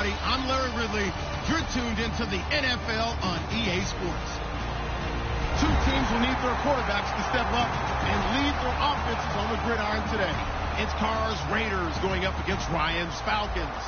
everybody. I'm Larry Ridley. You're tuned into the NFL on EA Sports. Two teams will need their quarterbacks to step up and lead their offenses on the gridiron today. It's Carr's Raiders going up against Ryan's Falcons.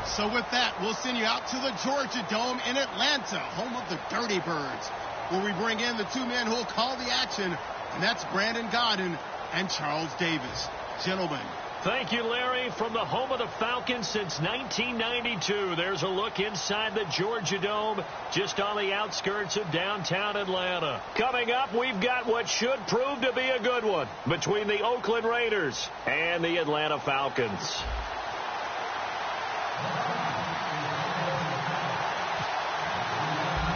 So with that, we'll send you out to the Georgia Dome in Atlanta, home of the Dirty Birds, where we bring in the two men who will call the action, and that's Brandon Gaudin and Charles Davis. Gentlemen. Thank you, Larry. From the home of the Falcons since 1992, there's a look inside the Georgia Dome, just on the outskirts of downtown Atlanta. Coming up, we've got what should prove to be a good one between the Oakland Raiders and the Atlanta Falcons.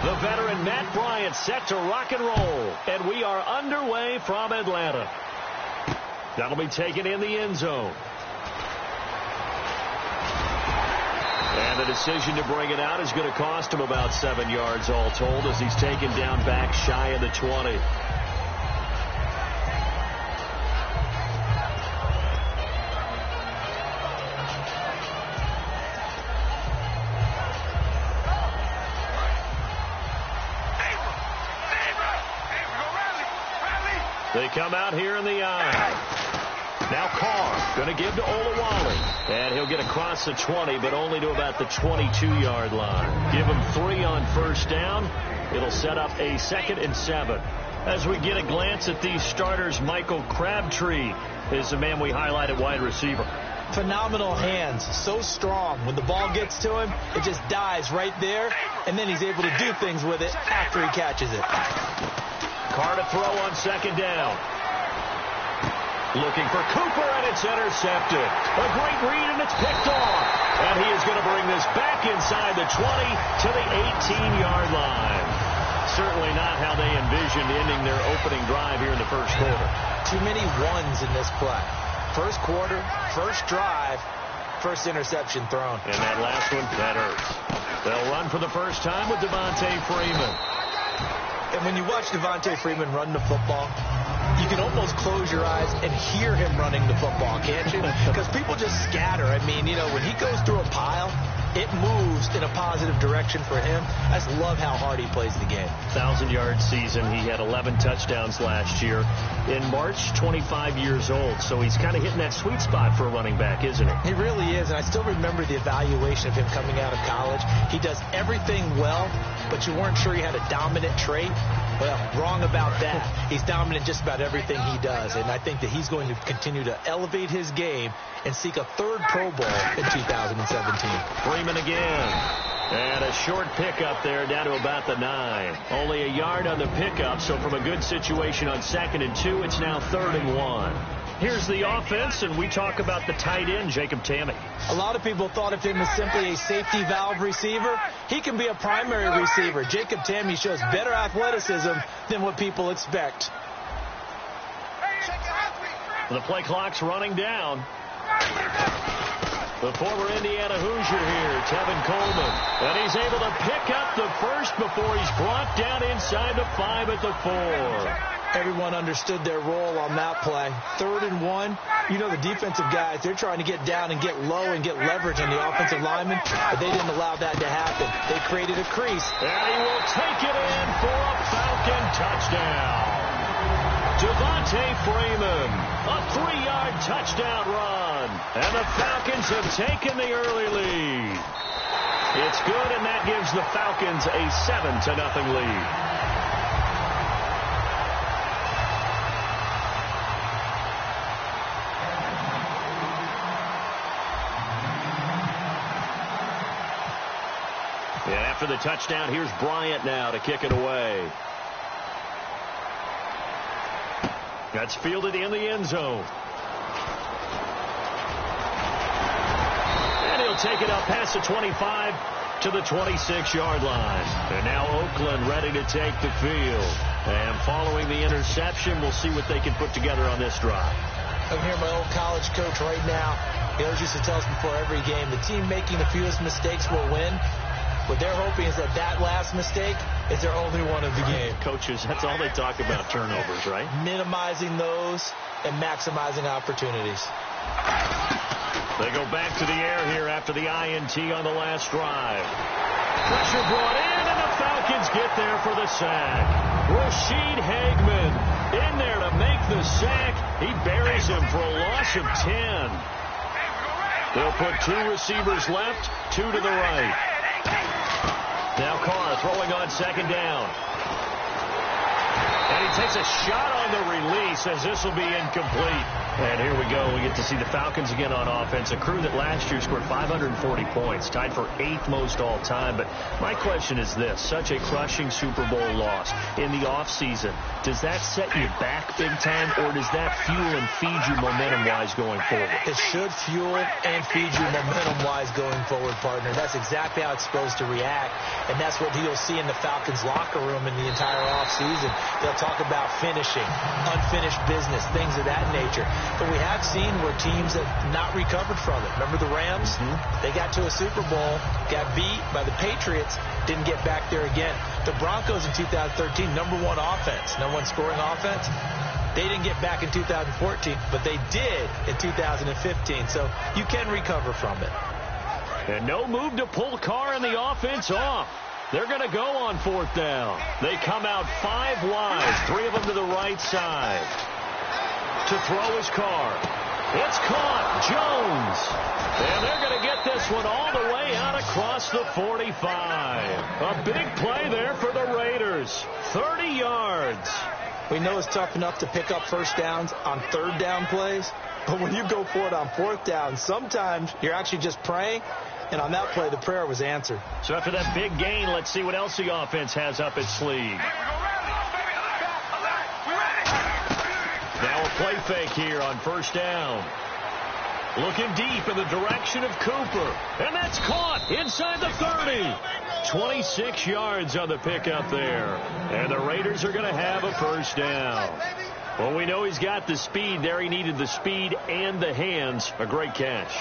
The veteran Matt Bryant set to rock and roll, and we are underway from Atlanta. That'll be taken in the end zone. And the decision to bring it out is going to cost him about 7 yards all told, as he's taken down back shy of the 20. They come out here in the eye. Now Carr going to give to Olawale. And he'll get across the 20, but only to about the 22-yard line. Give him 3 on first down. It'll set up a 2nd and 7. As we get a glance at these starters, Michael Crabtree is the man we highlight at wide receiver. Phenomenal hands, so strong. When the ball gets to him, it just dives right there, and then he's able to do things with it after he catches it. Carr to throw on 2nd down. Looking for Cooper, and it's intercepted. A great read, and it's picked off. And he is going to bring this back inside the 20 to the 18-yard line. Certainly not how they envisioned ending their opening drive here in the first quarter. Too many ones in this play. First quarter, first drive, first interception thrown. And that last one, that hurts. They'll run for the first time with Devontae Freeman. And when you watch Devontae Freeman run the football, you can almost close your eyes and hear him running the football, can't you? Because people just scatter. I mean, you know, when he goes through a pile, it moves in a positive direction for him. I just love how hard he plays the game. 1,000-yard season. He had 11 touchdowns last year. In March, 25 years old. So he's kind of hitting that sweet spot for a running back, isn't he? He really is. And I still remember the evaluation of him coming out of college. He does everything well, but you weren't sure he had a dominant trait. Well, wrong about that. He's dominant just about everything he does, and I think that he's going to continue to elevate his game and seek a 3rd Pro Bowl in 2017. Freeman again. And a short pickup there down to about the 9. Only a yard on the pickup, so from a good situation on 2nd and 2, it's now 3rd and 1. Here's the offense, and we talk about the tight end, Jacob Tamme. A lot of people thought of him as simply a safety valve receiver. He can be a primary receiver. Jacob Tamme shows better athleticism than what people expect. The play clock's running down. The former Indiana Hoosier here, Tevin Coleman. And he's able to pick up the first before he's brought down inside the 5 at the 4. Everyone understood their role on that play. 3rd and 1. You know, the defensive guys, they're trying to get down and get low and get leverage on the offensive lineman, but they didn't allow that to happen. They created a crease. And he will take it in for a Falcon touchdown. Devontae Freeman, a 3-yard touchdown run. And the Falcons have taken the early lead. It's good, and that gives the Falcons a 7-0 lead. And after the touchdown, here's Bryant now to kick it away. That's fielded in the end zone. And he'll take it up past the 25 to the 26-yard line. And now Oakland ready to take the field. And following the interception, we'll see what they can put together on this drive. I'm hearing my old college coach right now. He always used to tell us before every game, the team making the fewest mistakes will win. What they're hoping is that that last mistake is their only one of the game. Coaches, that's all they talk about, turnovers, right? Minimizing those and maximizing opportunities. They go back to the air here after the INT on the last drive. Pressure brought in, and the Falcons get there for the sack. Rashad Hagman in there to make the sack. He buries him for a loss of 10. They'll put 2 receivers left, 2 to the right. Now Carr throwing on second down. And he takes a shot on the release as this will be incomplete. And here we go. We get to see the Falcons again on offense, a crew that last year scored 540 points, tied for 8th most all time. But my question is this, such a crushing Super Bowl loss in the offseason, does that set you back big time, or does that fuel and feed you momentum-wise going forward? It should fuel and feed you momentum-wise going forward, partner. That's exactly how it's supposed to react, and that's what you'll see in the Falcons' locker room in the entire offseason. They'll talk about finishing, unfinished business, things of that nature. But we have seen where teams have not recovered from it. Remember the Rams? They got to a Super Bowl, got beat by the Patriots, didn't get back there again. The Broncos in 2013, number 1 offense, number 1 scoring offense. They didn't get back in 2014, but they did in 2015. So you can recover from it. And no move to pull Carr and the offense off. They're going to go on 4th down. They come out 5 wide, 3 of them to the right side. To throw his Carr. It's caught. Jones. And they're going to get this one all the way out across the 45. A big play there for the Raiders. 30 yards. We know it's tough enough to pick up first downs on 3rd down plays, but when you go for it on 4th down, sometimes you're actually just praying, and on that play, the prayer was answered. So after that big gain, let's see what else the offense has up its sleeve. Now a play fake here on 1st down. Looking deep in the direction of Cooper. And that's caught inside the 30. 26 yards on the pickup there. And the Raiders are going to have a 1st down. Well, we know he's got the speed there. He needed the speed and the hands. A great catch.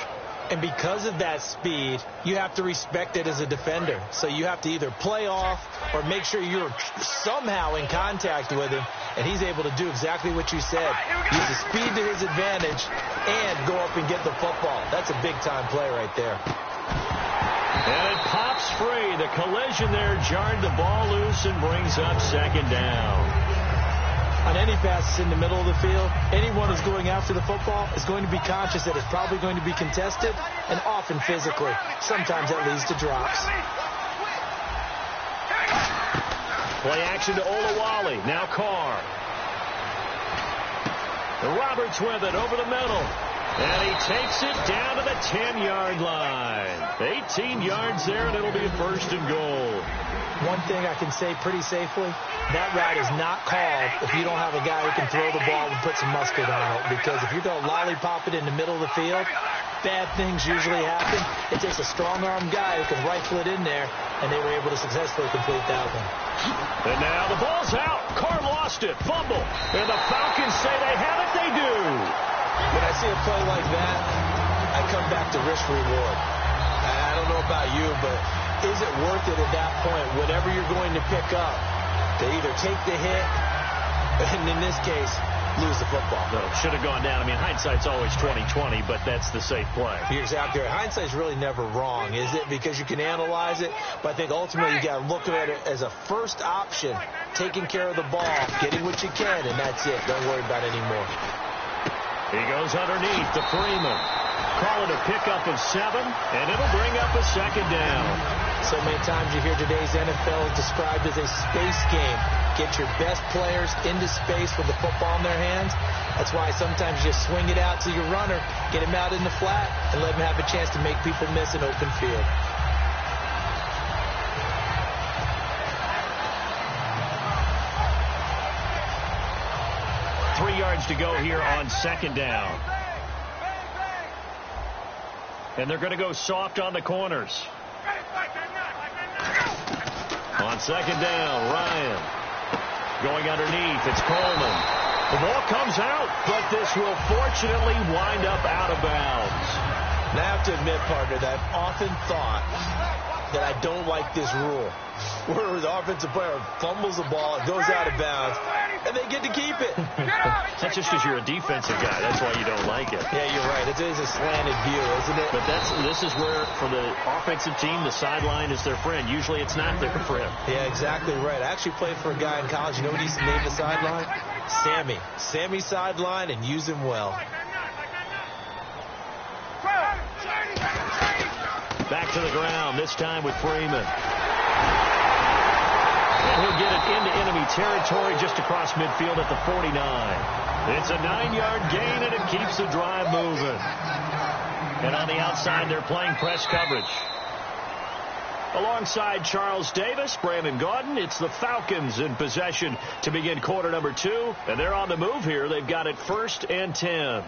And because of that speed, you have to respect it as a defender. So you have to either play off or make sure you're somehow in contact with him. And he's able to do exactly what you said. Use the speed to his advantage and go up and get the football. That's a big-time play right there. And it pops free. The collision there jarred the ball loose and brings up 2nd down. On any passes in the middle of the field, anyone who's going after the football is going to be conscious that it's probably going to be contested and often physically. Sometimes that leads to drops. Play action to Olawale. Now Carr. And Roberts with it over the middle. And he takes it down to the 10-yard line. 18 yards there, and it'll be a 1st and goal. One thing I can say pretty safely, that route is not called if you don't have a guy who can throw the ball and put some muscle on it. Because if you're going to lollipop it in the middle of the field, bad things usually happen. It takes a strong-armed guy who can rifle it in there, and they were able to successfully complete that one. And now the ball's out. Carr lost it. Fumble. And the Falcons say they have it. They do. When I see a play like that, I come back to risk-reward. I don't know about you, but is it worth it at that point, whatever you're going to pick up, to either take the hit, and in this case, lose the football? No, should have gone down. I mean, hindsight's always 20/20, but that's the safe play. You're exactly right. Hindsight's really never wrong, is it? Because you can analyze it, but I think ultimately you got to look at it as a first option, taking care of the ball, getting what you can, and that's it. Don't worry about it anymore. He goes underneath to Freeman. Call it a pickup of 7, and it'll bring up a 2nd down. So many times you hear today's NFL described as a space game. Get your best players into space with the football in their hands. That's why sometimes you just swing it out to your runner, get him out in the flat, and let him have a chance to make people miss an open field. Yards to go here on 2nd down. And they're going to go soft on the corners. On 2nd down, Ryan. Going underneath, it's Coleman. The ball comes out, but this will fortunately wind up out of bounds. And I have to admit, partner, that I've often thought that I don't like this rule, where the offensive player fumbles the ball, it goes out of bounds, and they get to keep it. That's just because you're a defensive guy. That's why you don't like it. Yeah, you're right. It is a slanted view, isn't it? But this is where, for the offensive team, the sideline is their friend. Usually it's not their friend. Yeah, exactly right. I actually played for a guy in college. You know what he used to name the sideline? Sammy. Sammy sideline, and use him well. Back to the ground, this time with Freeman. And he'll get it into enemy territory just across midfield at the 49. It's a 9-yard gain, and it keeps the drive moving. And on the outside, they're playing press coverage. Alongside Charles Davis, Brandon Gaudin, it's the Falcons in possession to begin quarter number 2. And they're on the move here. They've got it 1st and 10.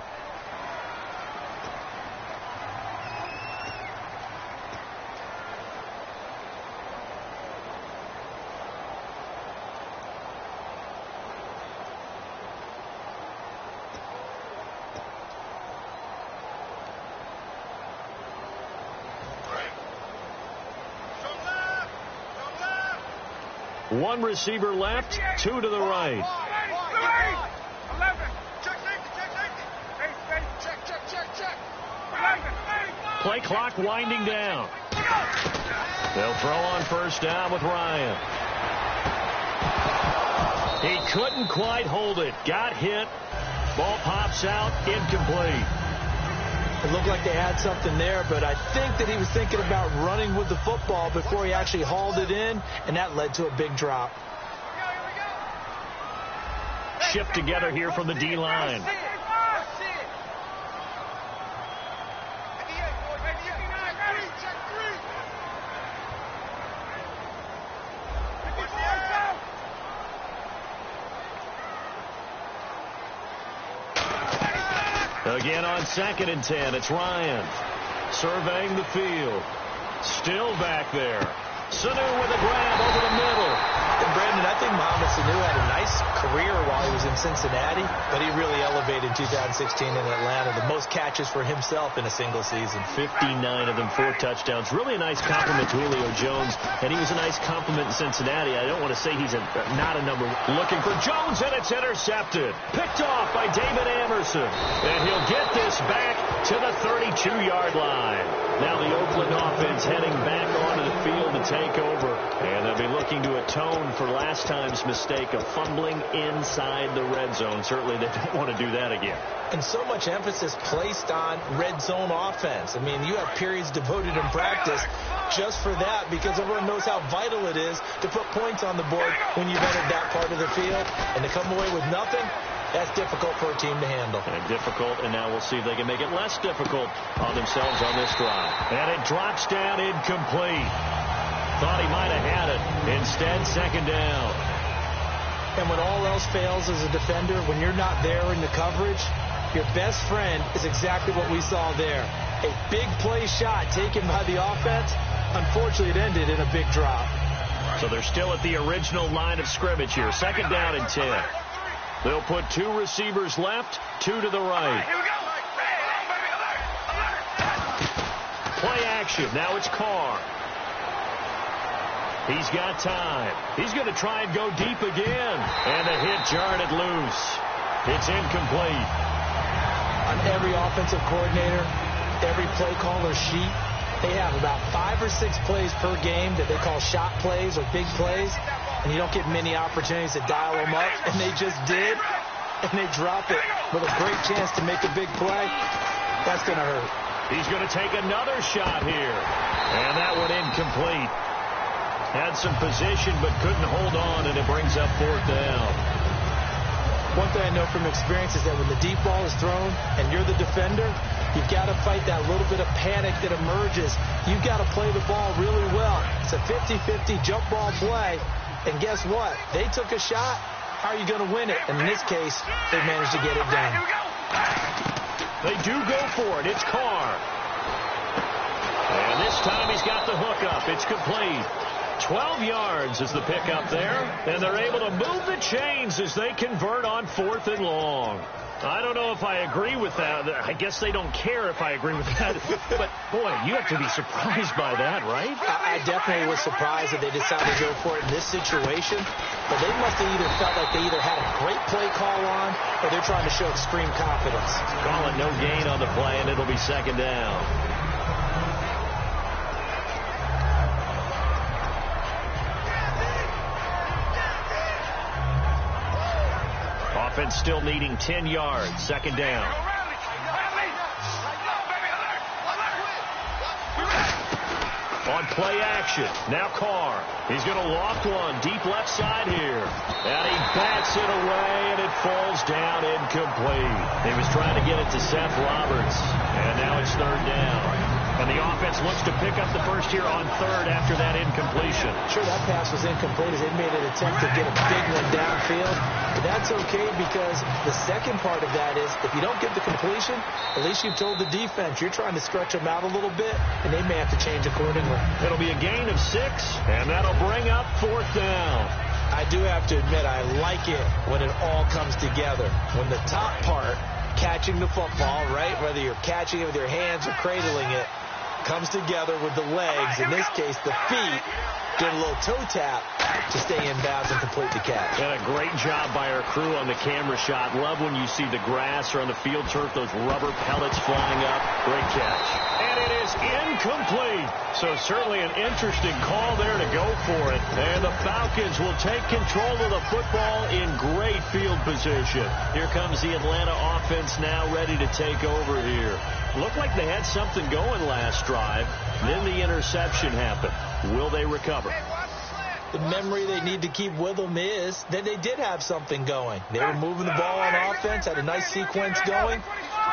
One receiver left, 2 to the right. Play clock winding down. They'll throw on 1st down with Ryan. He couldn't quite hold it. Got hit. Ball pops out, incomplete. It looked like they had something there, but I think that he was thinking about running with the football before he actually hauled it in, and that led to a big drop. Shipped together here from the D-line. Again on 2nd and 10, it's Ryan surveying the field. Still back there. Sanu with a grab over the middle. And Brandon, I think Mohamed Sanu had a nice career while he was in Cincinnati, but he really elevated in 2016 in Atlanta. The most catches for himself in a single season. 59 of them, 4 touchdowns. Really a nice compliment to Julio Jones, and he was a nice compliment in Cincinnati. I don't want to say he's not a number. Looking for Jones, and it's intercepted. Picked off by David Amerson, and he'll get this back to the 32-yard line. Now the Oakland offense heading back onto the field to take over, and they'll be looking to atone for last time's mistake of fumbling inside the red zone. Certainly they don't want to do that again. And so much emphasis placed on red zone offense. I mean, you have periods devoted in practice just for that, because everyone knows how vital it is to put points on the board when you've entered that part of the field. And to come away with nothing, that's difficult for a team to handle. And difficult, and now we'll see if they can make it less difficult on themselves on this drive. And it drops down incomplete. Thought he might have had it. Instead, 2nd down. And when all else fails as a defender, when you're not there in the coverage, your best friend is exactly what we saw there. A big play shot taken by the offense. Unfortunately, it ended in a big drop. So they're still at the original line of scrimmage here. 2nd down and 10. They'll put 2 receivers left, 2 to the right. Play action. Now it's Carr. He's got time. He's going to try and go deep again. And the hit jarred it loose. It's incomplete. On every offensive coordinator, every play caller sheet, they have about 5 or 6 plays per game that they call shot plays or big plays. And you don't get many opportunities to dial them up. And they just did. And they drop it with a great chance to make a big play. That's going to hurt. He's going to take another shot here. And that one incomplete. Had some position but couldn't hold on, and it brings up 4th down. One thing I know from experience is that when the deep ball is thrown and you're the defender, you've got to fight that little bit of panic that emerges. You've got to play the ball really well. It's a 50-50 jump ball play. And guess what? They took a shot. How are you going to win it? And in this case, they managed to get it done. They do go for it. It's Carr. And this time he's got the hook up. It's complete. 12 yards is the pickup there. And they're able to move the chains as they convert on 4th and long. I don't know if I agree with that. I guess they don't care if I agree with that. But, boy, you have to be surprised by that, right? I definitely was surprised that they decided to go for it in this situation. But they must have either felt like they either had a great play call on or they're trying to show extreme confidence. Call it no gain on the play, and it'll be second down. Offense still needing 10 yards. Second down. On play action. Now Carr. He's going to loft one deep left side here. And he bats it away, and it falls down incomplete. He was trying to get it to Seth Roberts. And now it's third down. And the offense looks to pick up the first here on third after that incompletion. Sure, that pass was incomplete as they made an attempt to get a big one downfield. But that's okay because the second part of that is if you don't get the completion, at least you've told the defense you're trying to stretch them out a little bit, and they may have to change accordingly. It'll be a gain of 6, and that'll bring up fourth down. I do have to admit I like it when it all comes together. When the top part, catching the football, right, whether you're catching it with your hands or cradling it, comes together with the legs, in this case the feet, doing a little toe tap to stay in bounds and complete the catch. And a great job by our crew on the camera shot. Love when you see the grass or on the field turf, those rubber pellets flying up. Great catch. And it is incomplete. So certainly an interesting call there to go for it. And the Falcons will take control of the football in great field position. Here comes the Atlanta offense now ready to take over here. Looked like they had something going last drive. Then the interception happened. Will they recover? The memory they need to keep with them is that they did have something going. They were moving the ball on offense, had a nice sequence going.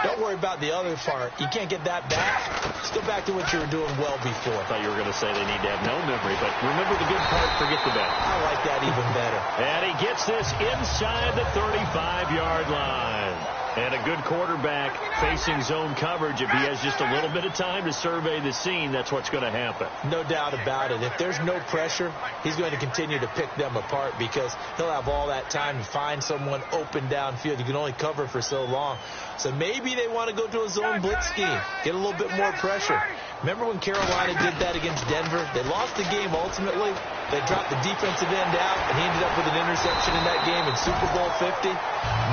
Don't worry about the other part. You can't get that back. Just go back to what you were doing well before. I thought you were going to say they need to have no memory, but remember the good part, forget the bad. I like that even better. And he gets this inside the 35-yard line. And a good quarterback facing zone coverage. If he has just a little bit of time to survey the scene, that's what's going to happen. No doubt about it. If there's no pressure, he's going to continue to pick them apart because he'll have all that time to find someone open downfield. You can only cover for so long. So maybe they want to go to a zone blitz scheme, get a little bit more pressure. Remember when Carolina did that against Denver? They lost the game ultimately. They dropped the defensive end out, and he ended up with an interception in that game in Super Bowl 50.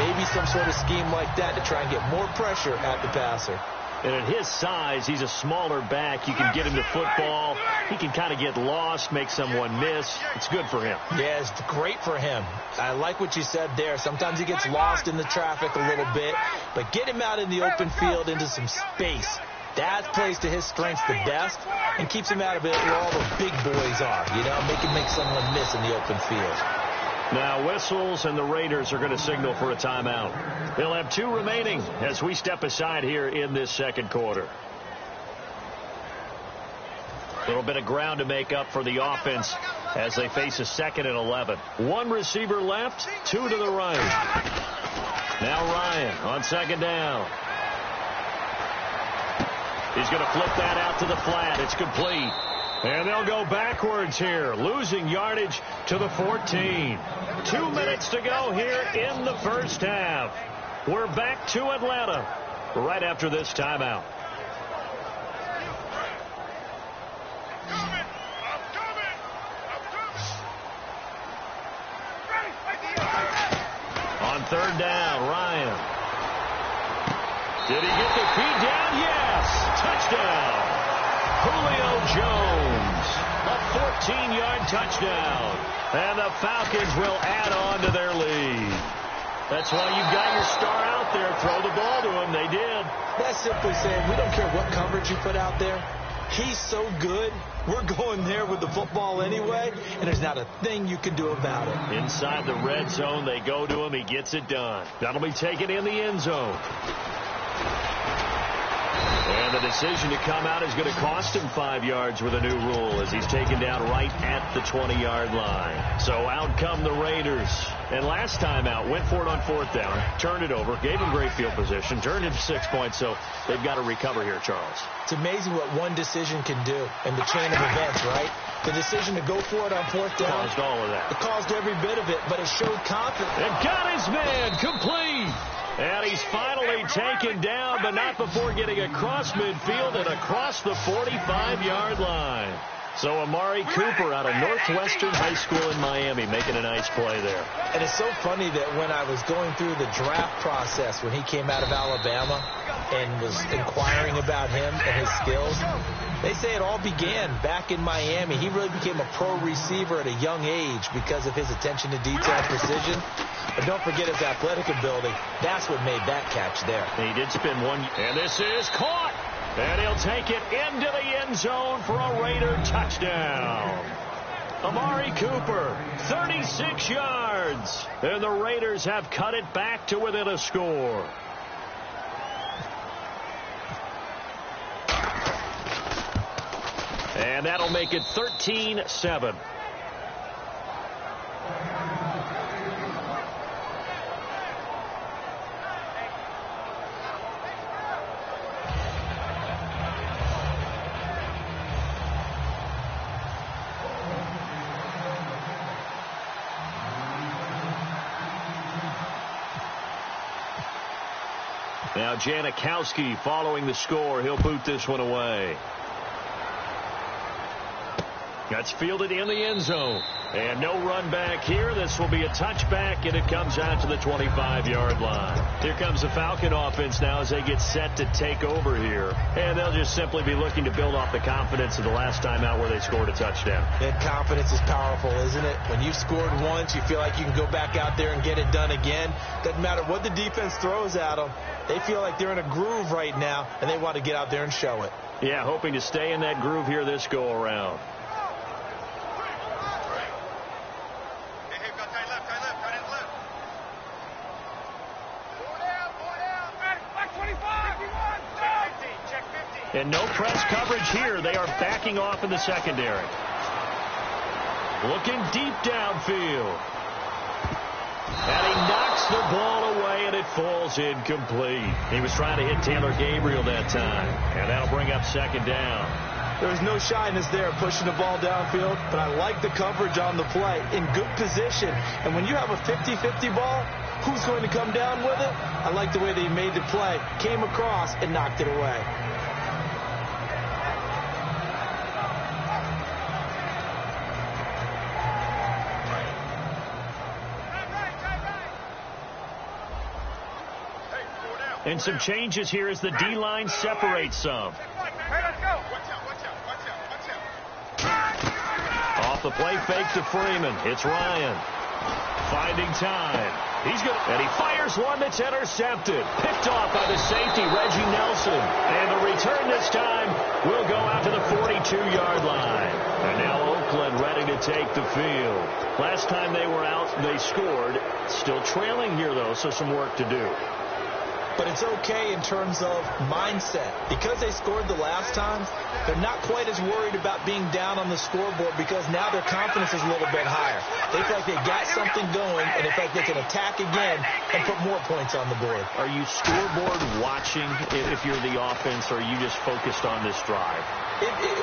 Maybe some sort of scheme like that to try and get more pressure at the passer. And at his size, he's a smaller back. You can get him the football. He can kind of get lost, make someone miss. It's good for him. Yeah, it's great for him. I like what you said there. Sometimes he gets lost in the traffic a little bit, but get him out in the open field into some space. That plays to his strengths the best and keeps him out of it where all the big boys are. You know, make someone miss in the open field. Now whistles, and the Raiders are going to signal for a timeout. They'll have 2 remaining as we step aside here in this second quarter. A little bit of ground to make up for the offense as they face a 2nd and 11. 1 receiver left, 2 to the right. Now Ryan on second down. He's going to flip that out to the flat. It's complete. And they'll go backwards here, losing yardage to the 14. 2 minutes to go here in the first half. We're back to Atlanta right after this timeout. On third down, Ryan. Did he get the feed down? Yes. Touchdown. Julio Jones. A 14-yard touchdown. And the Falcons will add on to their lead. That's why you've got your star out there. Throw the ball to him. They did. That's simply saying we don't care what coverage you put out there. He's so good. We're going there with the football anyway, and there's not a thing you can do about it. Inside the red zone, they go to him. He gets it done. That'll be taken in the end zone. And the decision to come out is going to cost him 5 yards with a new rule as he's taken down right at the 20-yard line. So out come the Raiders. And last time out, went for it on 4th down, turned it over, gave him great field position, turned it to 6 points, so they've got to recover here, Charles. It's amazing what one decision can do in the chain of events, right? The decision to go for it on 4th down. Caused all of that. It caused every bit of it, but it showed confidence. And got his man complete. And he's finally taken down, but not before getting across midfield and across the 45-yard line. So Amari Cooper out of Northwestern High School in Miami making a nice play there. And it's so funny that when I was going through the draft process when he came out of Alabama and was inquiring about him and his skills, they say it all began back in Miami. He really became a pro receiver at a young age because of his attention to detail and precision. But don't forget his athletic ability. That's what made that catch there. He did spin one, and this is caught. And he'll take it into the end zone for a Raider touchdown. Amari Cooper, 36 yards. And the Raiders have cut it back to within a score. And that'll make it 13-7. Now Janikowski following the score. He'll boot this one away. That's fielded in the end zone. And no run back here. This will be a touchback, and it comes out to the 25-yard line. Here comes the Falcon offense now as they get set to take over here. And they'll just simply be looking to build off the confidence of the last time out where they scored a touchdown. That confidence is powerful, isn't it? When you've scored once, you feel like you can go back out there and get it done again. Doesn't matter what the defense throws at them. They feel like they're in a groove right now, and they want to get out there and show it. Yeah, hoping to stay in that groove here this go-around. And no press coverage here. They are backing off in the secondary. Looking deep downfield. And he knocks the ball away, and it falls incomplete. He was trying to hit Taylor Gabriel that time. And that'll bring up second down. There's no shyness there pushing the ball downfield, but I like the coverage on the play. In good position. And when you have a 50-50 ball, who's going to come down with it? I like the way that he made the play. Came across and knocked it away. And some changes here as the D-line separates some. Off the play fake to Freeman. It's Ryan. Finding time. And he fires one that's intercepted. Picked off by the safety, Reggie Nelson. And the return this time will go out to the 42-yard line. And now Oakland ready to take the field. Last time they were out, they scored. Still trailing here, though, so some work to do. But it's okay in terms of mindset. Because they scored the last time, they're not quite as worried about being down on the scoreboard because now their confidence is a little bit higher. They feel like they got something going, and they feel like they can attack again and put more points on the board. Are you scoreboard watching if you're the offense, or are you just focused on this drive?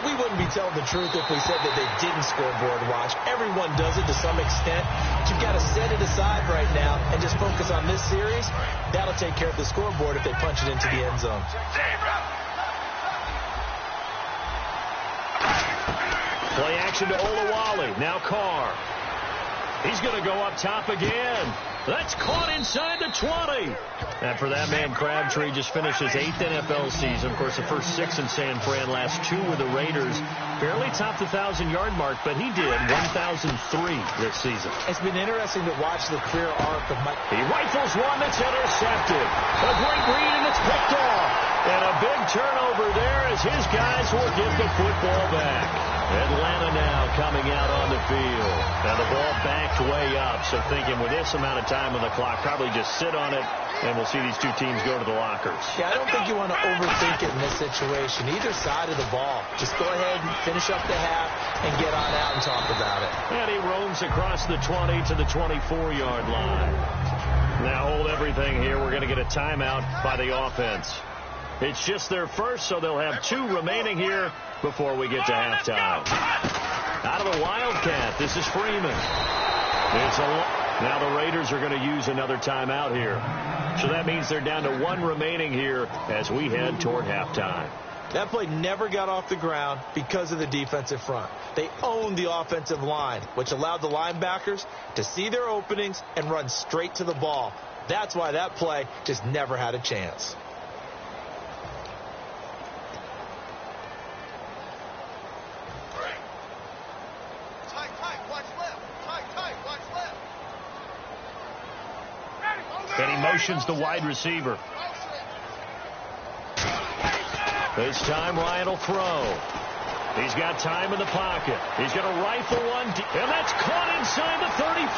We wouldn't be telling the truth if we said that they didn't scoreboard watch. Everyone does it to some extent. But you've got to set it aside right now and just focus on this series. That'll take care of the scoreboard if they punch it into the end zone. Play action to Olawale. Now Carr. He's going to go up top again. That's caught inside the 20. And for that man, Crabtree just finished his 8th NFL season. Of course, the first 6 in San Fran, last 2 with the Raiders. Barely topped the 1,000-yard mark, but he did 1,003 this season. It's been interesting to watch the career arc of Mike. He rifles one that's intercepted. A great read, and it's picked off. And a big turnover there as his guys will get the football back. Atlanta now coming out on the field. Now the ball backed way up, so thinking with this amount of time on the clock, probably just sit on it, and we'll see these two teams go to the lockers. Yeah, I don't think you want to overthink it in this situation. Either side of the ball. Just go ahead and finish up the half and get on out and talk about it. And he roams across the 20 to the 24-yard line. Now hold everything here. We're going to get a timeout by the offense. It's just their first, so they'll have 2 remaining here before we get to halftime. Out of the Wildcat, this is Freeman. Now the Raiders are going to use another timeout here. So that means they're down to 1 remaining here as we head toward halftime. That play never got off the ground because of the defensive front. They owned the offensive line, which allowed the linebackers to see their openings and run straight to the ball. That's why that play just never had a chance. And he motions the wide receiver. This time Ryan will throw. He's got time in the pocket. He's going to rifle one, and that's caught inside the 35.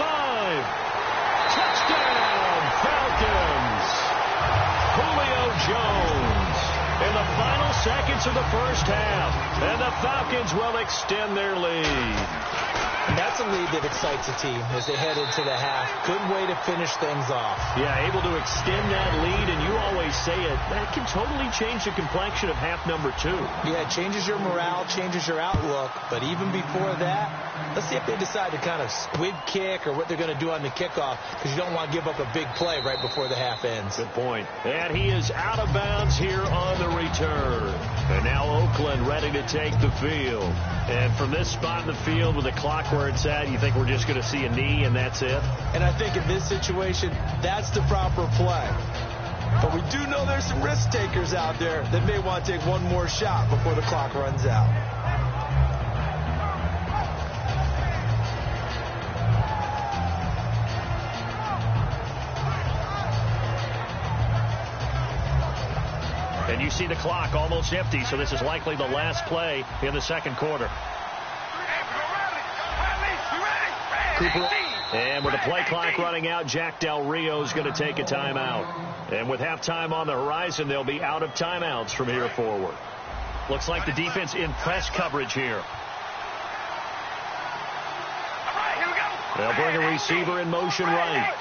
Touchdown, Falcons. Julio Jones in the final seconds of the first half. And the Falcons will extend their lead. And that's a lead that excites a team as they head into the half. Good way to finish things off. Yeah, able to extend that lead, and you always say it, that can totally change the complexion of half number 2. Yeah, it changes your morale, changes your outlook. But even before that, let's see if they decide to kind of squib kick or what they're going to do on the kickoff, because you don't want to give up a big play right before the half ends. Good point. And he is out of bounds here on the return. And now Oakland ready to take the field. And from this spot in the field with the clock where it's at, you think we're just going to see a knee and that's it? And I think in this situation, that's the proper play. But we do know there's some risk takers out there that may want to take one more shot before the clock runs out. And you see the clock almost empty, so this is likely the last play in the second quarter. Cooper. And with the play clock running out, Jack Del Rio is going to take a timeout. And with halftime on the horizon, they'll be out of timeouts from here forward. Looks like the defense in press coverage here. They'll bring a receiver in motion right.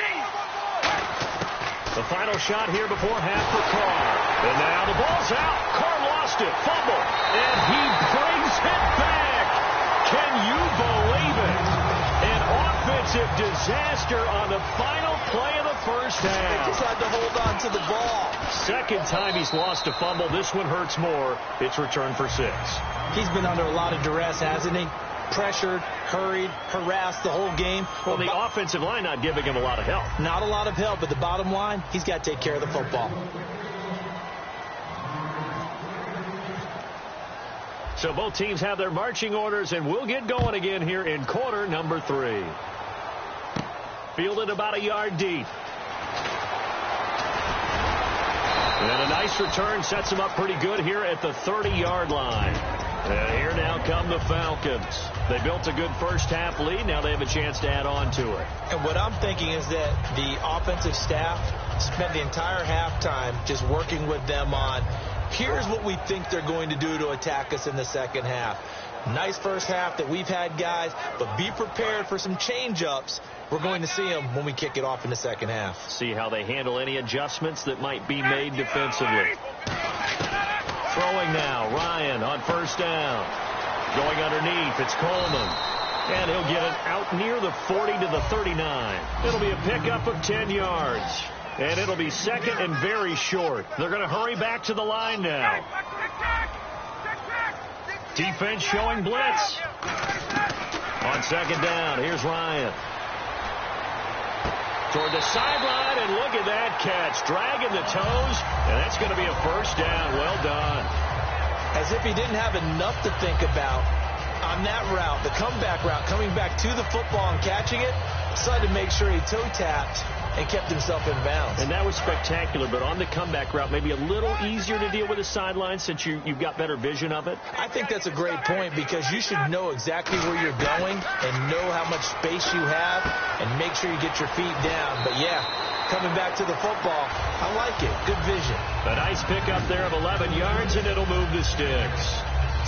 The final shot here before half for Carr. And now the ball's out. Carr lost it. Fumble. And he brings it back. Can you believe it? An offensive disaster on the final play of the first half. They just had to hold on to the ball. Second time he's lost a fumble. This one hurts more. It's returned for 6. He's been under a lot of duress, hasn't he? Pressured, hurried, harassed the whole game. Well, the offensive line not giving him a lot of help. Not a lot of help, but the bottom line, he's got to take care of the football. So both teams have their marching orders, and we'll get going again here in quarter number 3. Fielded about a yard deep. And a nice return sets him up pretty good here at the 30-yard line. And here now come the Falcons. They built a good first half lead. Now they have a chance to add on to it. And what I'm thinking is that the offensive staff spent the entire halftime just working with them on, here's what we think they're going to do to attack us in the second half. Nice first half that we've had, guys, but be prepared for some change-ups. We're going to see them when we kick it off in the second half. See how they handle any adjustments that might be made defensively. Throwing now, Ryan on first down. Going underneath, it's Coleman. And he'll get it out near the 40 to the 39. It'll be a pickup of 10 yards. And it'll be second and very short. They're going to hurry back to the line now. Defense showing blitz. On second down, here's Ryan. Toward the sideline, and look at that catch. Dragging the toes, and that's going to be a first down. Well done. As if he didn't have enough to think about on that route, the comeback route, coming back to the football and catching it, decided to make sure he toe-tapped and kept himself in bounds. And that was spectacular, but on the comeback route, maybe a little easier to deal with the sideline since you've got better vision of it. I think that's a great point because you should know exactly where you're going and know how much space you have and make sure you get your feet down. But, yeah, coming back to the football, I like it. Good vision. A nice pickup there of 11 yards, and it'll move the sticks.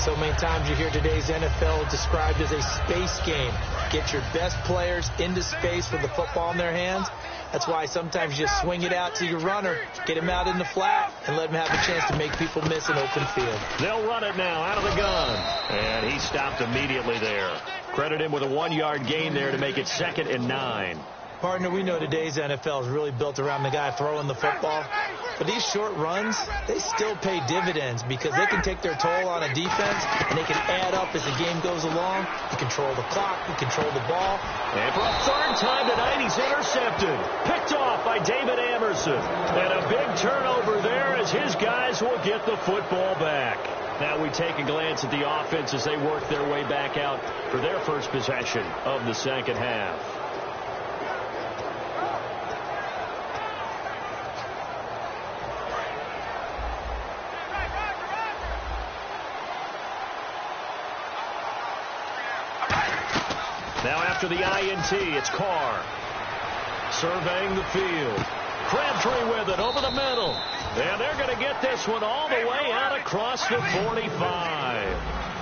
So many times you hear today's NFL described as a space game. Get your best players into space with the football in their hands. That's why sometimes you just swing it out to your runner, get him out in the flat, and let him have a chance to make people miss an open field. They'll run it now out of the gun. And he stopped immediately there. Credit him with a 1-yard gain there to make it 2nd and 9. Partner, we know today's NFL is really built around the guy throwing the football. But these short runs, they still pay dividends because they can take their toll on a defense, and they can add up as the game goes along. You control the clock, you control the ball. And for a third time tonight, he's intercepted. Picked off by David Amerson. And a big turnover there as his guys will get the football back. Now we take a glance at the offense as they work their way back out for their first possession of the second half. Now after the INT, it's Carr. Surveying the field. Crabtree with it over the middle. And they're going to get this one all the way out across the 45.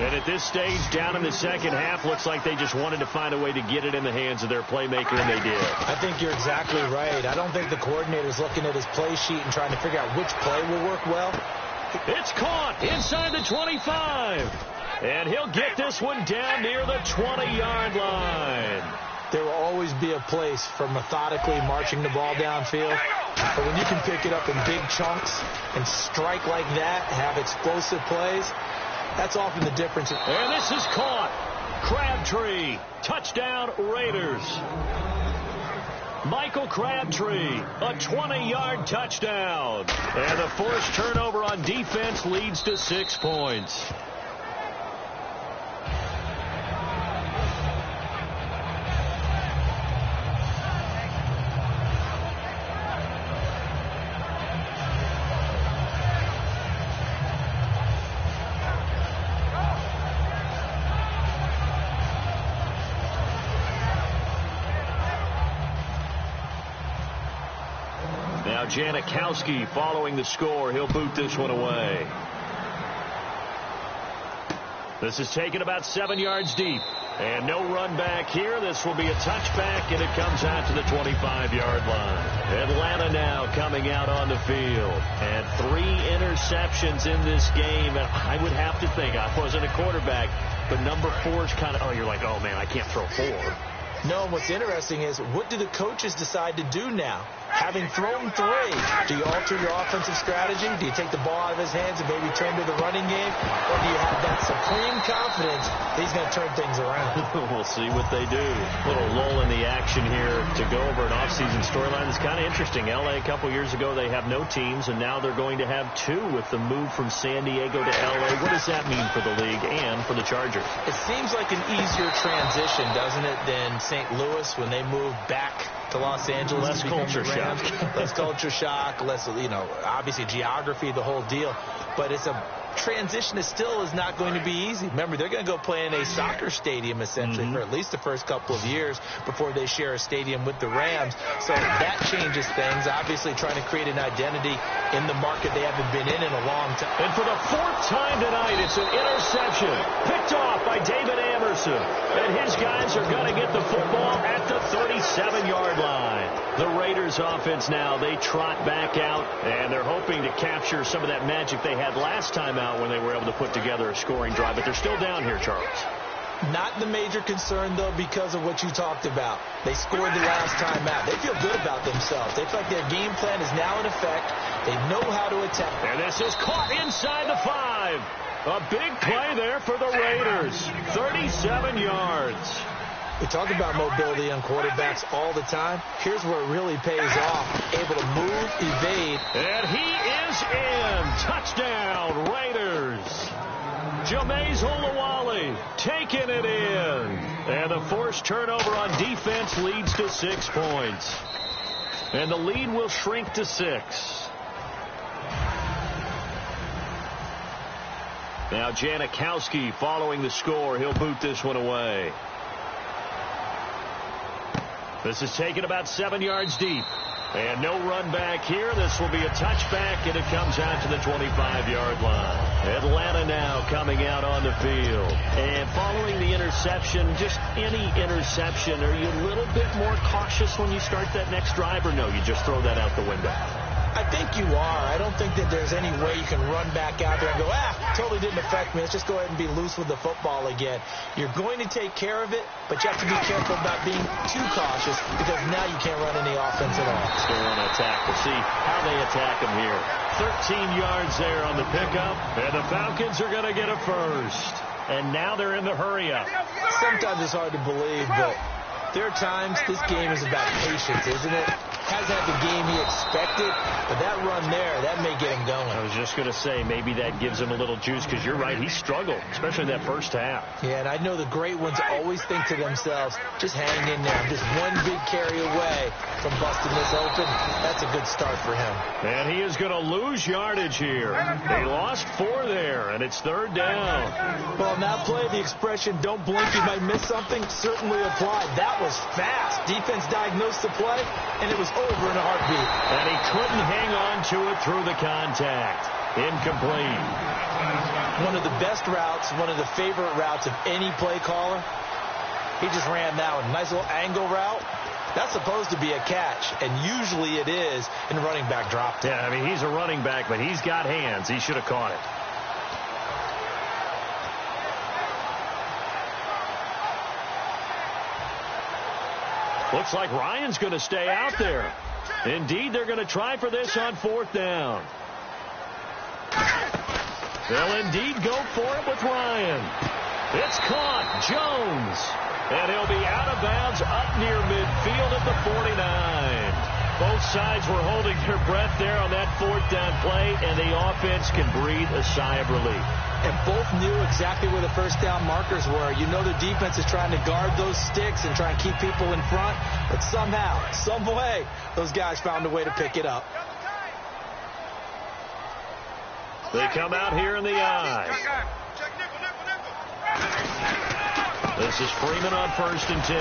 And at this stage, down in the second half, looks like they just wanted to find a way to get it in the hands of their playmaker, and they did. I think you're exactly right. I don't think the coordinator's looking at his play sheet and trying to figure out which play will work well. It's caught inside the 25. And he'll get this one down near the 20-yard line. There will always be a place for methodically marching the ball downfield. But when you can pick it up in big chunks and strike like that, have explosive plays, that's often the difference. And this is caught. Crabtree. Touchdown, Raiders. Michael Crabtree, a 20-yard touchdown. And the forced turnover on defense leads to 6 points. Now Janikowski following the score. He'll boot this one away. This is taken about 7 yards deep. And no run back here. This will be a touchback, and it comes out to the 25-yard line. Atlanta now coming out on the field. And 3 interceptions in this game. And I would have to think, I wasn't a quarterback, but number 4 is kind of, you're like, oh, man, I can't throw 4. No, what's interesting is, what do the coaches decide to do now? Having thrown 3, do you alter your offensive strategy? Do you take the ball out of his hands and maybe turn to the running game? Or do you have that supreme confidence that he's going to turn things around? We'll see what they do. Little lull in the action here to go over an offseason storyline. It's kind of interesting. L.A. a couple years ago, they have no teams, and now they're going to have 2 with the move from San Diego to L.A. What does that mean for the league and for the Chargers? It seems like an easier transition, doesn't it, than St. Louis when they moved back to Los Angeles. Less culture shock. Less culture shock, less, obviously geography, the whole deal. But it's a transition that still is not going to be easy. Remember, they're going to go play in a soccer stadium, essentially, for at least the first couple of years before they share a stadium with the Rams. So that changes things, obviously trying to create an identity in the market they haven't been in a long time. And for the 4th time tonight, it's an interception picked off by David Amerson. And his guys are going to get the football at the 37-yard line. The Raiders offense now, they trot back out, and they're hoping to capture some of that magic they had last time out when they were able to put together a scoring drive. But they're still down here, Charles. Not the major concern, though, because of what you talked about. They scored the last time out. They feel good about themselves. They feel like their game plan is now in effect. They know how to attack. And this is caught inside the 5. A big play there for the Raiders. 37 yards. We talk about mobility on quarterbacks all the time. Here's where it really pays off. Able to move, evade. And he is in. Touchdown, Raiders. Jameis Olawale taking it in. And the forced turnover on defense leads to 6 points. And the lead will shrink to 6. Now Janikowski following the score. He'll boot this one away. This is taken about 7 yards deep. And no run back here. This will be a touchback, and it comes out to the 25-yard line. Atlanta now coming out on the field. And following the interception, just any interception, are you a little bit more cautious when you start that next drive, or no, you just throw that out the window? I think you are. I don't think that there's any way you can run back out there and go, totally didn't affect me. Let's just go ahead and be loose with the football again. You're going to take care of it, but you have to be careful about being too cautious because now you can't run any offense at all. Still on attack. We'll see how they attack him here. 13 yards there on the pickup, and the Falcons are going to get a first. And now they're in the hurry-up. Sometimes it's hard to believe, but there are times this game is about patience, isn't it? Hasn't had the game he expected, but that run there, that may get him going. I was just going to say, maybe that gives him a little juice, because you're right, he struggled, especially that first half. Yeah, and I know the great ones always think to themselves, just hang in there. I'm just one big carry away from busting this open. That's a good start for him. And he is going to lose yardage here. They lost 4 there, and it's 3rd down. Well, now play the expression, don't blink, you might miss something, certainly applied. That was fast. Defense diagnosed the play, and it was over in a heartbeat. And he couldn't hang on to it through the contact. Incomplete. One of the best routes, one of the favorite routes of any play caller. He just ran that one. Nice little angle route. That's supposed to be a catch, and usually it is, and the running back dropped it. Yeah, I mean, he's a running back, but he's got hands. He should have caught it. Looks like Ryan's going to stay out there. Indeed, they're going to try for this on 4th down. They'll indeed go for it with Ryan. It's caught. Jones. And he'll be out of bounds up near midfield at the 49. Both sides were holding their breath there on that 4th down play, and the offense can breathe a sigh of relief. And both knew exactly where the first down markers were. You know the defense is trying to guard those sticks and try and keep people in front, but somehow, some way, those guys found a way to pick it up. They come out here in the I. This is Freeman on 1st and 10.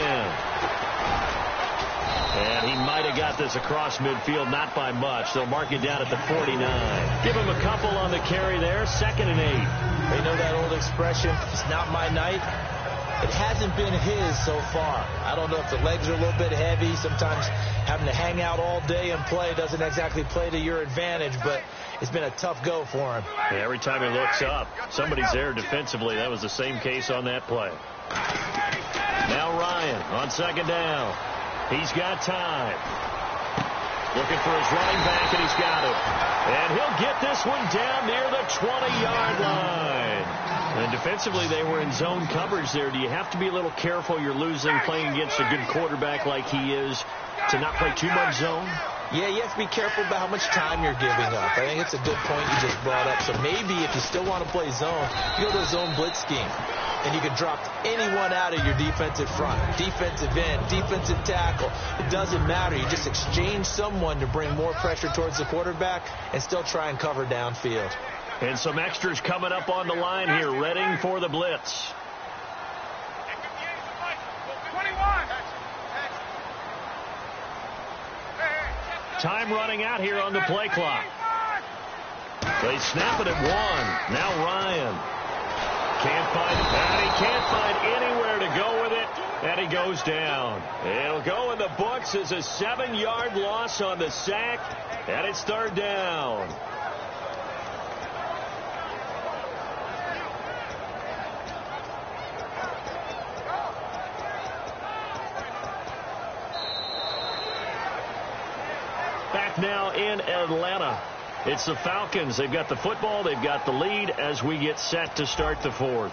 And he might have got this across midfield, not by much. They'll mark it down at the 49. Give him a couple on the carry there, 2nd and 8. They know that old expression, it's not my night. It hasn't been his so far. I don't know if the legs are a little bit heavy. Sometimes having to hang out all day and play doesn't exactly play to your advantage, but it's been a tough go for him. Yeah, every time he looks up, somebody's there defensively. That was the same case on that play. Now Ryan on 2nd down. He's got time. Looking for his running back, and he's got it. And he'll get this one down near the 20-yard line. And defensively, they were in zone coverage there. Do you have to be a little careful? You're losing playing against a good quarterback like he is to not play too much zone? Yeah, you have to be careful about how much time you're giving up. I think it's a good point you just brought up. So maybe if you still want to play zone, you go to a zone blitz scheme. And you can drop anyone out of your defensive front, defensive end, defensive tackle. It doesn't matter. You just exchange someone to bring more pressure towards the quarterback and still try and cover downfield. And some extras coming up on the line here, readying for the blitz. Time running out here on the play clock. They snap it at 1. Now Ryan. He can't find anywhere to go with it, and he goes down. It'll go in the books as a 7-yard loss on the sack, and it's 3rd down. Back now in Atlanta. It's the Falcons. They've got the football. They've got the lead as we get set to start the 4th.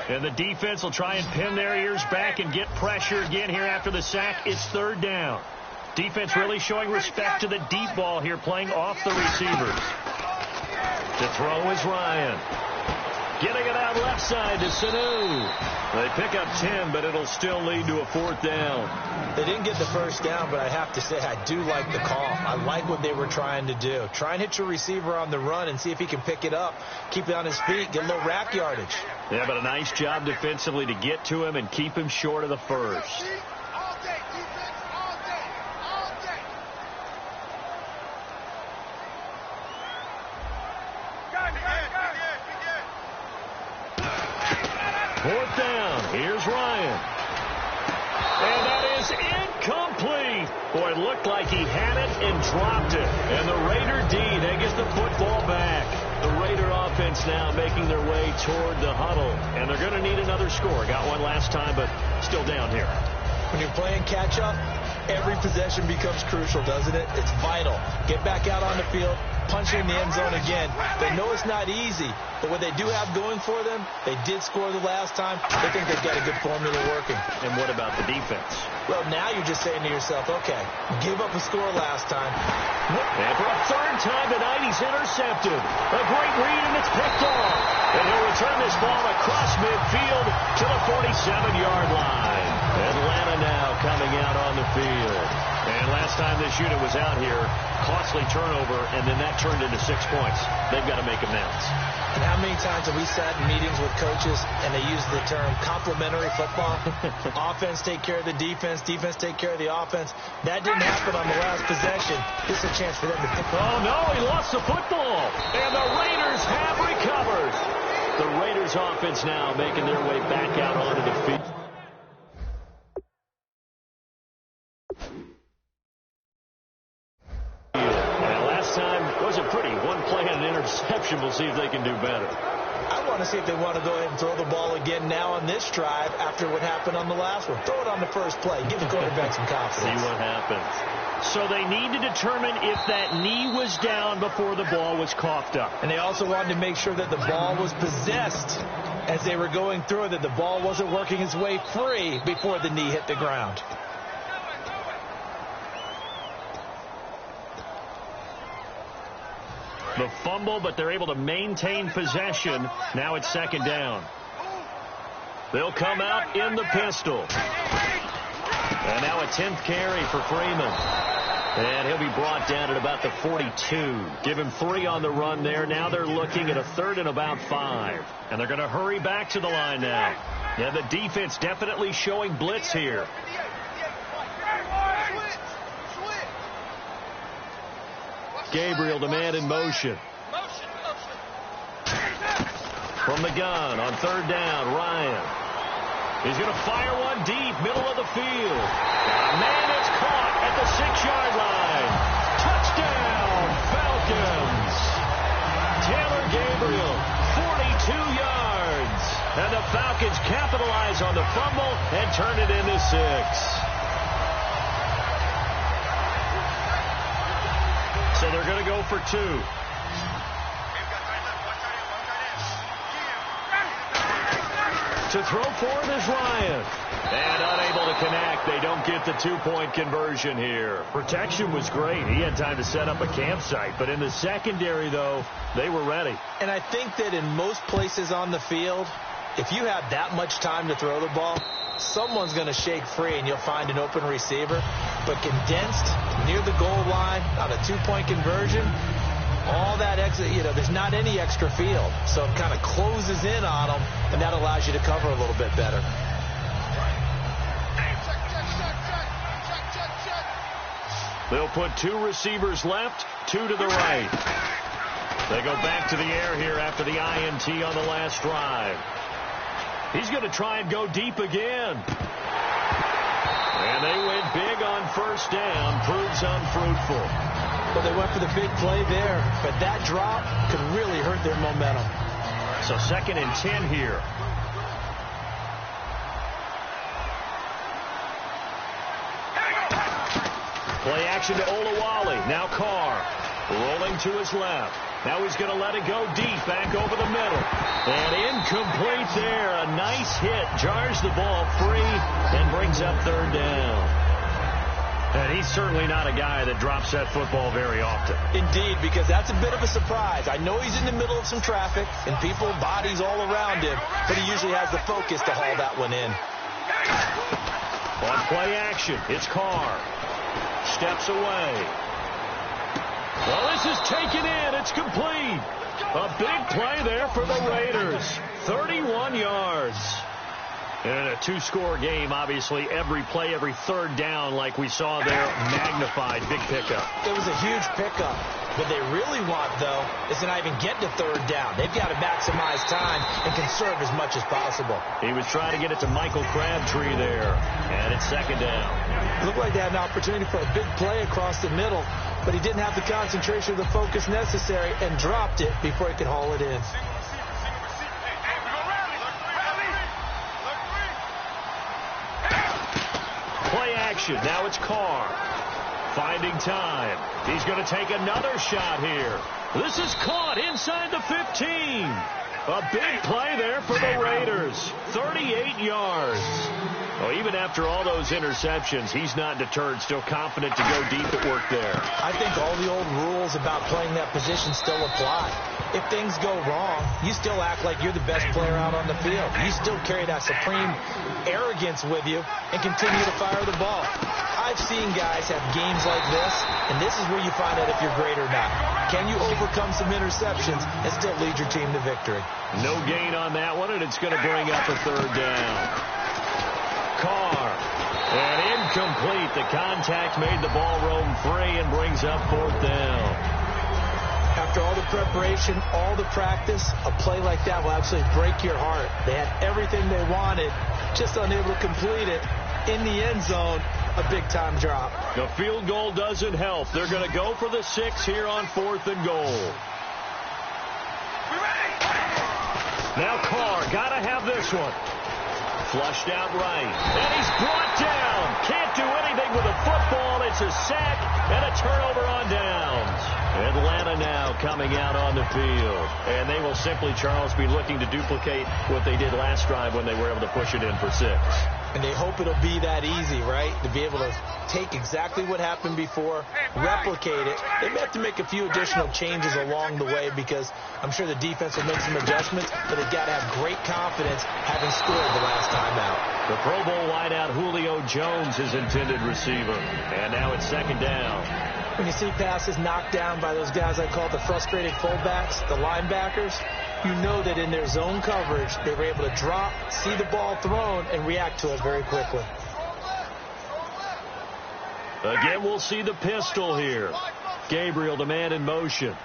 And the defense will try and pin their ears back and get pressure again here after the sack. It's 3rd down. Defense really showing respect to the deep ball here, playing off the receivers. To throw is Ryan. Getting it out left side to Sanu. They pick up 10, but it'll still lead to a 4th down. They didn't get the first down, but I have to say I do like the call. I like what they were trying to do. Try and hit your receiver on the run and see if he can pick it up, keep it on his feet, get a little rack yardage. Yeah, but a nice job defensively to get to him and keep him short of the first. Fourth down. Here's Ryan. And that is incomplete. Boy, it looked like he had it and dropped it. And the Raider D, they get the football back. The Raider offense now making their way toward the huddle. And they're going to need another score. Got one last time, but still down here. When you're playing catch-up, every possession becomes crucial, doesn't it? It's vital. Get back out on the field, punch in the end zone again. They know it's not easy, but what they do have going for them, they did score the last time. They think they've got a good formula working. And what about the defense? Well, now you're just saying to yourself, okay, give up a score last time. And for a 3rd time tonight, he's intercepted. A great read, and it's picked off. And he'll return this ball across midfield to the 47-yard line. Atlanta now coming out on the field. And last time this unit was out here, costly turnover, and then that turned into 6 points. They've got to make amends. And how many times have we sat in meetings with coaches and they use the term complementary football? Offense take care of the defense, defense take care of the offense. That didn't happen on the last possession. This is a chance for them to pick up. Oh, no, he lost the football. And the Raiders have recovered. The Raiders offense now making their way back out onto the field. Interception. We'll see if they can do better. I want to see if they want to go ahead and throw the ball again now on this drive after what happened on the last one. Throw it on the first play. Give the quarterback some confidence. See what happens. So they need to determine if that knee was down before the ball was coughed up. And they also wanted to make sure that the ball was possessed as they were going through it, that the ball wasn't working its way free before the knee hit the ground. The fumble, but they're able to maintain possession. Now it's 2nd down. They'll come out in the pistol. And now a 10th carry for Freeman. And he'll be brought down at about the 42. Give him 3 on the run there. Now they're looking at a 3rd and about 5. And they're going to hurry back to the line now. Yeah, the defense definitely showing blitz here. Gabriel, the man in motion. From the gun on 3rd down, Ryan. He's going to fire one deep, middle of the field. Man is caught at the 6-yard line. Touchdown, Falcons. Taylor Gabriel, 42 yards. And the Falcons capitalize on the fumble and turn it into 6. So they're going to go for 2. To throw for him is Ryan. And unable to connect. They don't get the 2-point conversion here. Protection was great. He had time to set up a campsite. But in the secondary, though, they were ready. And I think that in most places on the field, if you have that much time to throw the ball, someone's going to shake free and you'll find an open receiver. But condensed near the goal line on a 2-point conversion, all that extra, there's not any extra field. So it kind of closes in on them, and that allows you to cover a little bit better. They'll put 2 receivers left, 2 to the right. They go back to the air here after the INT on the last drive. He's going to try and go deep again. And they went big on 1st down. Proves unfruitful. Well, they went for the big play there, but that drop could really hurt their momentum. So 2nd and 10 here. Play action to Olawale. Now Carr rolling to his left. Now he's going to let it go deep, back over the middle. And incomplete there. A nice hit. Jars the ball free and brings up 3rd down. And he's certainly not a guy that drops that football very often. Indeed, because that's a bit of a surprise. I know he's in the middle of some traffic and people, bodies all around him, but he usually has the focus to haul that one in. On play action, it's Carr. Steps away. Well, this is taken in. It's complete. A big play there for the Raiders. 31 yards. In a two-score game, obviously, every play, every third down, like we saw there, magnified. Big pickup. It was a huge pickup. What they really want, though, is to not even get to third down. They've got to maximize time and conserve as much as possible. He was trying to get it to Michael Crabtree there, and it's second down. It looked like they had an opportunity for a big play across the middle, but he didn't have the concentration or the focus necessary and dropped it before he could haul it in. Play action. Now it's Carr. Finding time. He's going to take another shot here. This is caught inside the 15. A big play there for the Raiders. 38 yards. Well, even after all those interceptions, he's not deterred, still confident to go deep at work there. I think all the old rules about playing that position still apply. If things go wrong, you still act like you're the best player out on the field. You still carry that supreme arrogance with you and continue to fire the ball. I've seen guys have games like this, and this is where you find out if you're great or not. Can you overcome some interceptions and still lead your team to victory? No gain on that one, and it's going to bring up a third down. Carr, and incomplete. The contact made the ball roam free and brings up fourth down. After all the preparation, all the practice, a play like that will absolutely break your heart. They had everything they wanted, just unable to complete it. In the end zone, a big-time drop. The field goal doesn't help. They're going to go for the 6 here on 4th and goal. Now Carr, got to have this one. Flushed out right. And he's brought down. Can't do anything with the football. It's a sack and a turnover on downs. Atlanta now coming out on the field. And they will simply, Charles, be looking to duplicate what they did last drive when they were able to push it in for 6. And they hope it'll be that easy, right? To be able to take exactly what happened before, replicate it. They may have to make a few additional changes along the way because I'm sure the defense will make some adjustments, but they've got to have great confidence having scored the last time out. The Pro Bowl wideout Julio Jones is intended receiver. And now it's second down. When you see passes knocked down by those guys I call the frustrated fullbacks, the linebackers, you know that in their zone coverage, they were able to drop, see the ball thrown, and react to it very quickly. Again, we'll see the pistol here. Gabriel, the man in motion.